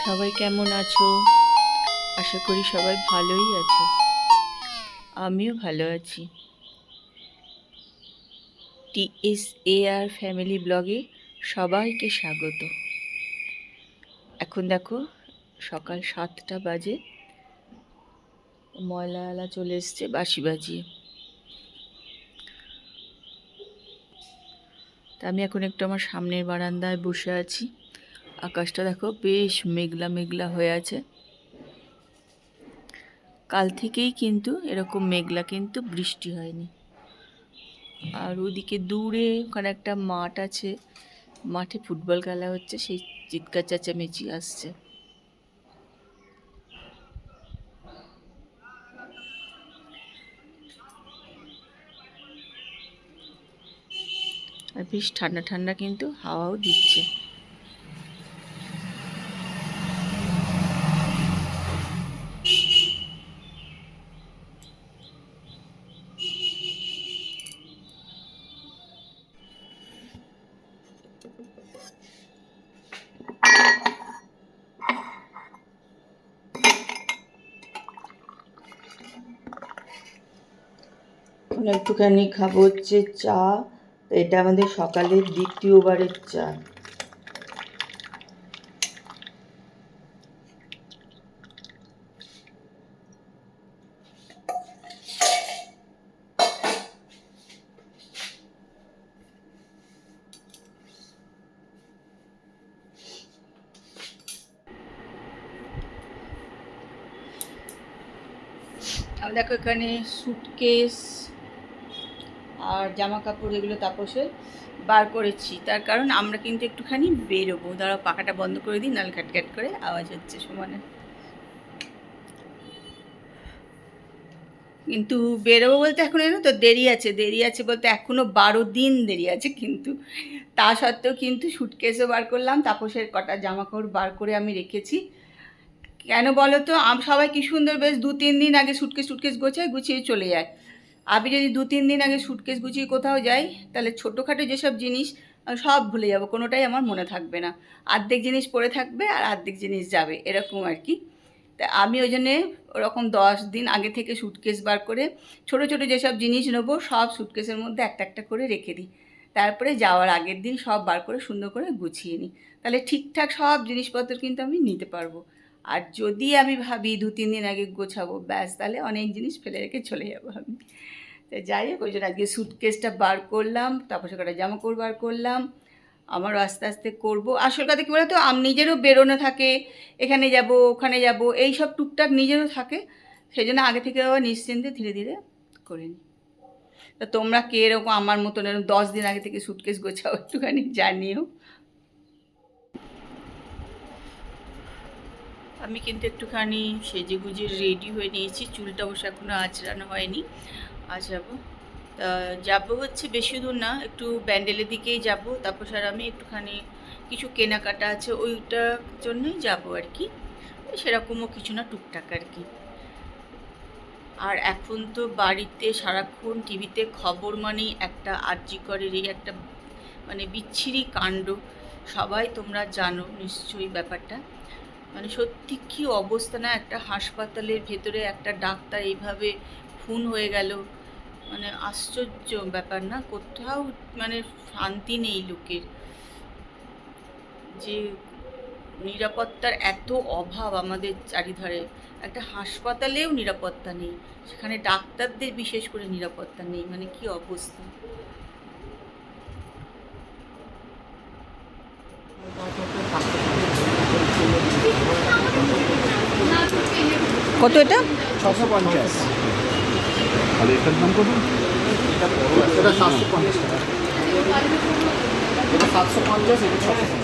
সবাই কেমন আছো? আশা করি সবাই ভালোই আছো। আমিও ভালো আছি। TSAR ফ্যামিলি ব্লগে সবাইকে স্বাগত। এখন দেখো সকাল 7টা বাজে, ময়লাওয়ালা চলে এসছে বাঁশি বাজিয়ে। তা আমি এখন একটু আমার সামনের বারান্দায় বসে আছি। আকাশটা দেখো বেশ মেঘলা মেঘলা হয়ে আছে। কাল থেকেই কিন্তু এরকম মেঘলা, কিন্তু বৃষ্টি হয়নি। আর ওদিকে দূরে ওখানে একটা মাঠ আছে, মাঠে ফুটবল খেলা হচ্ছে, সেই চিৎকার চেঁচামেচি আসছে। আর বেশ ঠান্ডা ঠান্ডা কিন্তু হাওয়াও দিচ্ছে। এখন একটুখানি খাবো হচ্ছে চা। এটা আমাদের সকালের দ্বিতীয়বারের চা। আমি দেখো এখানে সুটকেস আর জামা কাপড় এগুলো তাপসে বার করেছি, তার কারণ আমরা কিন্তু একটুখানি বেরোবো। দাঁড়াও পাখাটা বন্ধ করে দিই, নাহলে ক্যাট করে আওয়াজ হচ্ছে সমানে। কিন্তু বেরোবো বলতে এখন এনো তো দেরি আছে বলতে এখনও 12 দিন দেরি আছে। কিন্তু তা সত্ত্বেও কিন্তু সুটকেসও বার করলাম, তাপসের কটা জামা কাপড় বার করে আমি রেখেছি। কেন বলো তো, সবাই কি সুন্দর বেশ 2-3 দিন আগে সুটকেস গুছিয়ে চলে যায়। আমি যদি 2-3 দিন আগে সুটকেস গুছিয়ে কোথাও যাই, তাহলে ছোটোখাটো যেসব জিনিস সব ভুলে যাব, কোনোটাই আমার মনে থাকবে না। অর্ধেক জিনিস পড়ে থাকবে আর অর্ধেক জিনিস যাবে, এরকম আর কি। তা আমি ওই জন্যে ওরকম 10 দিন আগে থেকে সুটকেস বার করে ছোটো ছোটো যেসব জিনিস নেবো সব সুটকেসের মধ্যে একটা একটা করে রেখে দিই। তারপরে যাওয়ার আগের দিন সব বার করে সুন্দর করে গুছিয়ে নিই, তাহলে ঠিকঠাক সব জিনিসপত্র কিন্তু আমি নিতে পারবো। আর যদি আমি ভাবি 2-3 দিন আগে গোছাবো, ব্যাস তাহলে অনেক জিনিস ফেলে রেখে চলে যাবো আমি। তো যাই হোক, ওই জন্য আজকে সুটকেসটা বার করলাম, তারপর কটা জামা কাপড় বার করলাম। আমারও আস্তে আস্তে করবো। আসল কথা কী বলতো, নিজেরও বেরোনো থাকে, এখানে যাব ওখানে যাব, এই সব টুকটাক নিজেরও থাকে। সেই জন্য আগে থেকে আবার নিশ্চিন্তে ধীরে ধীরে করে নিই। তা তোমরা কে এরকম আমার মতন এরকম 10 দিন আগে থেকে সুটকেস গোছাও, একটুখানি জানিও। আমি কিন্তু একটুখানি সেজে গুজে রেডি হয়ে নিয়েছি, চুলটা অবশ্য এখনও আঁচড়ানো হয়নি, আঁচড়াবো। তা যাবো হচ্ছে বেশি দূর না, একটু ব্যান্ডেলের দিকেই যাব। তারপর স্যার আমি একটুখানি কিছু কেনাকাটা আছে, ওইটার জন্যই যাবো আর কি। সেরকমও কিছু না, টুকটাক আর কি। আর এখন তো বাড়িতে সারাক্ষণ টিভিতে খবর মানেই একটা আরজিকরেরই একটা মানে বিচ্ছিরি কাণ্ড। সবাই তোমরা জানো নিশ্চয়ই ব্যাপারটা। মানে সত্যি কী অবস্থা না, একটা হাসপাতালের ভেতরে একটা ডাক্তার এইভাবে খুন হয়ে গেল। মানে আশ্চর্য ব্যাপার না, কোথাও মানে শান্তি নেই লোকের। যে নিরাপত্তার এত অভাব আমাদের চারিধারে, একটা হাসপাতালেও নিরাপত্তা নেই, সেখানে ডাক্তারদের বিশেষ করে নিরাপত্তা নেই, মানে কি অবস্থা। কত এটা? 650। আর এটার দাম কত? এটা 750 টাকা। এটা 750, এটা 650।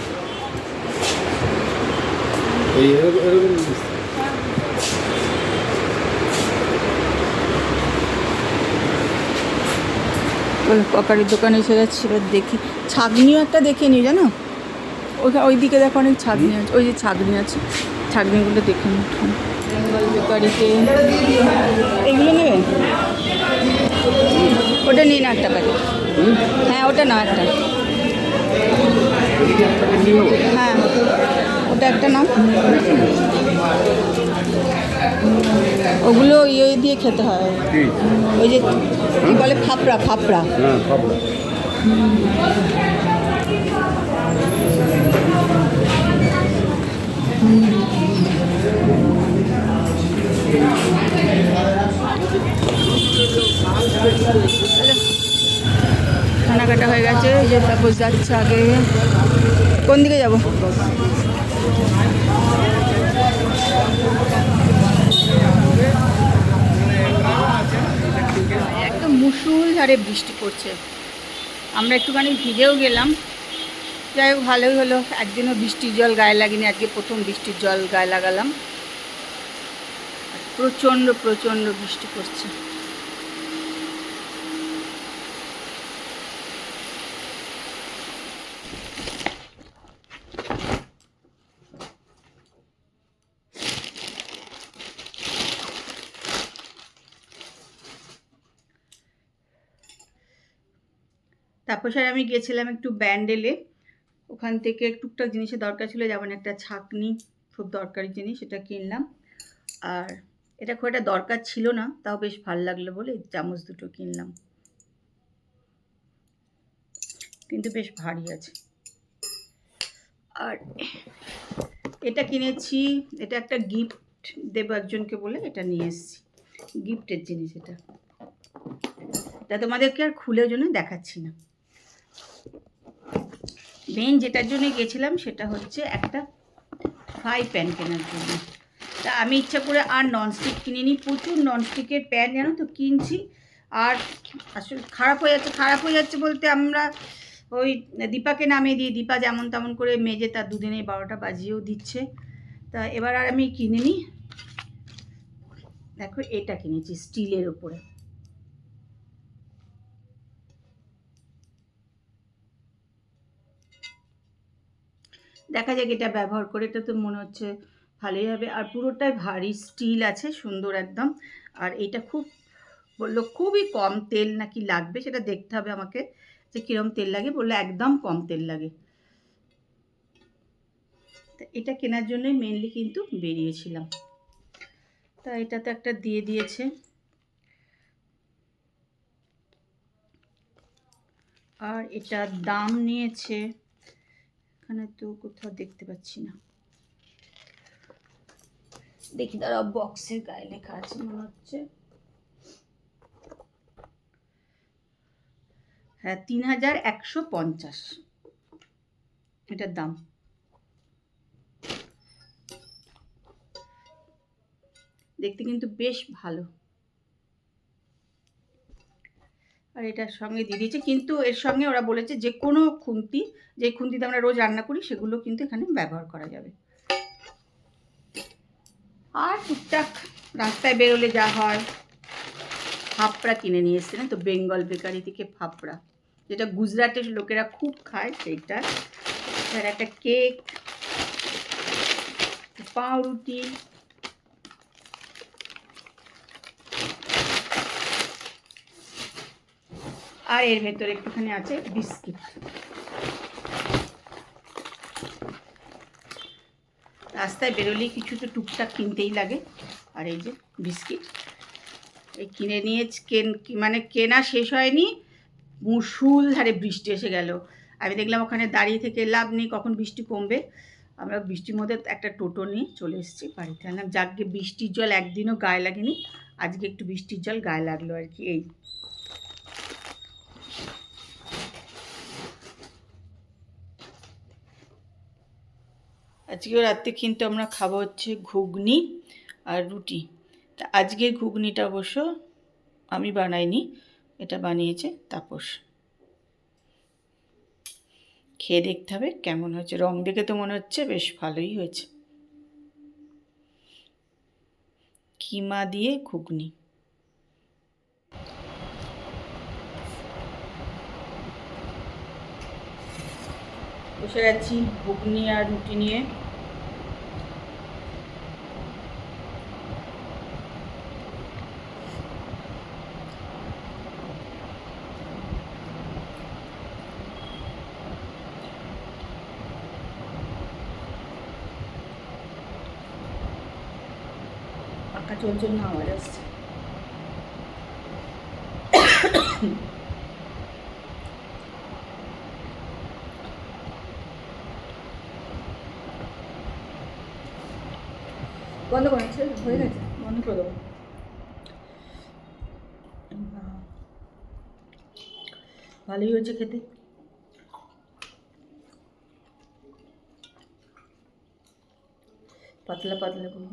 এই এরকম ককারির দোকানে এসে যাচ্ছি, এবার দেখি ছাগনিও একটা দেখে নিই, জানো ওই দিকে দেখো অনেক ছাগনি আছে, ওই যে ছাগনি আছে, ছাগনিগুলো দেখে নিই। বেঙ্গল বেকারিতে এগুলো নেবে? ওটা নিন একটা প্যাকেট। হ্যাঁ ওটা না একটা, হ্যাঁ ওটা একটা নাও। ওগুলো ইয়ে দিয়ে খেতে হয়, কি ওই যে কি বলে ফাপড়া ফাপড়া। হ্যাঁ খাবো কেনাকাটা হয়ে গেছে, এই যে তাপস যাচ্ছে আগে। কোন দিকে যাব? একদম মুষলধারে বৃষ্টি পড়ছে, আমরা একটুখানি ভিজেও গেলাম। যাই হোক ভালোই হলো, একদিনও বৃষ্টির জল গায়ে লাগেনি, আজকে প্রথম বৃষ্টির জল গায়ে লাগালাম। প্রচণ্ড প্রচণ্ড বৃষ্টি পড়ছে। তারপর স্যার আমি গেছিলাম একটু ব্যান্ডেলে, ওখান থেকে টুকটাক জিনিসের দরকার ছিল, যেমন একটা ছাঁকনি, খুব দরকারি জিনিস, এটা কিনলাম। আর এটা খুব একটা দরকার ছিল না, তাও বেশ ভালো লাগলো বলে চামচ দুটো কিনলাম, কিন্তু বেশ ভারী আছে। আর এটা কিনেছি, এটা একটা গিফট দেবো একজনকে বলে এটা নিয়ে এসেছি, গিফটের জিনিস এটা। তা তোমাদেরকে আর খুলে জন্য দেখাচ্ছি না। মেন যেটার জন্য গেছিলাম সেটা হচ্ছে একটা ফ্রাই প্যান কেনার জন্য। তা আমি ইচ্ছা করে আর ননস্টিক কিনিনি, প্রচুর ননস্টিকের প্যান জানো তো কিনছি, আর আসলে খারাপ হয়ে যাচ্ছে বলতে আমরা ওই দীপাকে নামিয়ে দিই, দীপা যেমন তেমন করে মেজে তার দুদিনে 12টা বাজিয়েও দিচ্ছে। তা এবার আর আমি কিনিনি। দেখো এটা কিনেছি স্টিলের ওপরে, দেখা যাক এটা ব্যবহার করে, এটা তো মনে হচ্ছে ভালোই হবে। আর পুরোটাই ভারী স্টিল আছে, সুন্দর একদম। আর এটা বললো খুবই কম তেল নাকি লাগবে, সেটা দেখতে হবে আমাকে যে কীরকম তেল লাগে। বললো একদম কম তেল লাগে। তা এটা কেনার জন্যই মেনলি কিন্তু বেরিয়েছিলাম। তা এটা তো একটা দিয়ে দিয়েছে। আর এটার দাম নিয়েছে, এখানে তো কোথাও দেখতে পাচ্ছি না, দেখি দাঁড়াও, বক্সের গায়ে লেখা আছে মনে হচ্ছে। হ্যাঁ 3150 এটার দাম। দেখতে কিন্তু বেশ ভালো। আর এটার সঙ্গে দিয়ে দিয়েছে, কিন্তু এর সঙ্গে ওরা বলেছে যে কোনো খুন্তি, যে খুন্তিতে আমরা রোজ রান্না করি সেগুলো কিন্তু এখানে ব্যবহার করা যাবে। আর টুকটাক রাস্তায় বেরোলে যা হয়, ফাপড়া কিনে নিয়ে এসেছিলেন তো বেঙ্গল বেকারি থেকে, ফাপড়া যেটা গুজরাটের লোকেরা খুব খায় সেইটা। আর একটা কেক, পাউরুটি, আর এর ভেতরে একটুখানি আছে বিস্কিট। রাস্তায় বেরোলেই কিছু তো টুকটাক কিনতেই লাগে। আর এই যে বিস্কিট, এই কিনে নিয়ে মানে কেনা শেষ হয়নি, মুষলধারে বৃষ্টি এসে গেল। আমি দেখলাম ওখানে দাঁড়িয়ে থেকে লাভ নেই, কখন বৃষ্টি কমবে। আমরা বৃষ্টির মধ্যে একটা টোটো নিয়ে চলে এসেছি বাড়িতে। আনলাম যাকে বৃষ্টির জল একদিনও গায়ে লাগেনি, আজকে একটু বৃষ্টির জল গায়ে লাগলো আর কি। এই আজকেও রাত্রে কিন্তু আমরা খাবো হচ্ছে ঘুগনি আর রুটি। তা আজকের ঘুগনিটা অবশ্য আমি বানাইনি, এটা বানিয়েছে তাপস। খেয়ে দেখতে হবে কেমন হয়েছে, রং দেখে তো মনে হচ্ছে বেশ ভালোই হয়েছে। কিমা দিয়ে ঘুগনি। বসে গেছি ঘুগনি আর রুটি নিয়ে। পাখা চলছে না, আওয়াজ আসছে। বন্ধ করে হয়ে গেছে, বন্ধ করে দেবো। ভালোই হয়েছে খেতে। পাতলা পাতলা করে।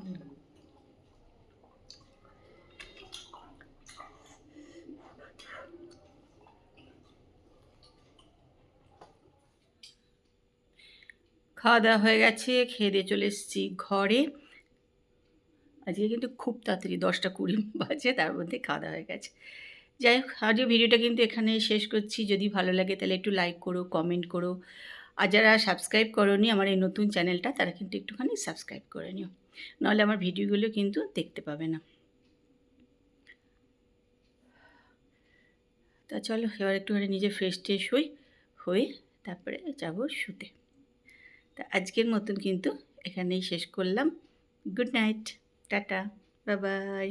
খাওয়া দাওয়া হয়ে গেছে, খেয়ে দিয়ে চলে এসেছি ঘরে। আজকে কিন্তু খুব তাড়াতাড়ি 10টা 20 বাজে, তার মধ্যে খাওয়া দাওয়া হয়ে গেছে। যাই হোক, আজকে ভিডিওটা কিন্তু এখানেই শেষ করছি। যদি ভালো লাগে তাহলে একটু লাইক করো, কমেন্ট করো। আর যারা সাবস্ক্রাইব করোনি আমার এই নতুন চ্যানেলটা, তারা কিন্তু একটুখানি সাবস্ক্রাইব করে নিও, নাহলে আমার ভিডিওগুলো কিন্তু দেখতে পাবে না। তা চলো এবার একটুখানি নিজে ফ্রেশ ট্রেশ হয়ে তারপরে যাবো শুতে। তা আজকের মতন কিন্তু এখানেই শেষ করলাম। Good night, tata, bye bye.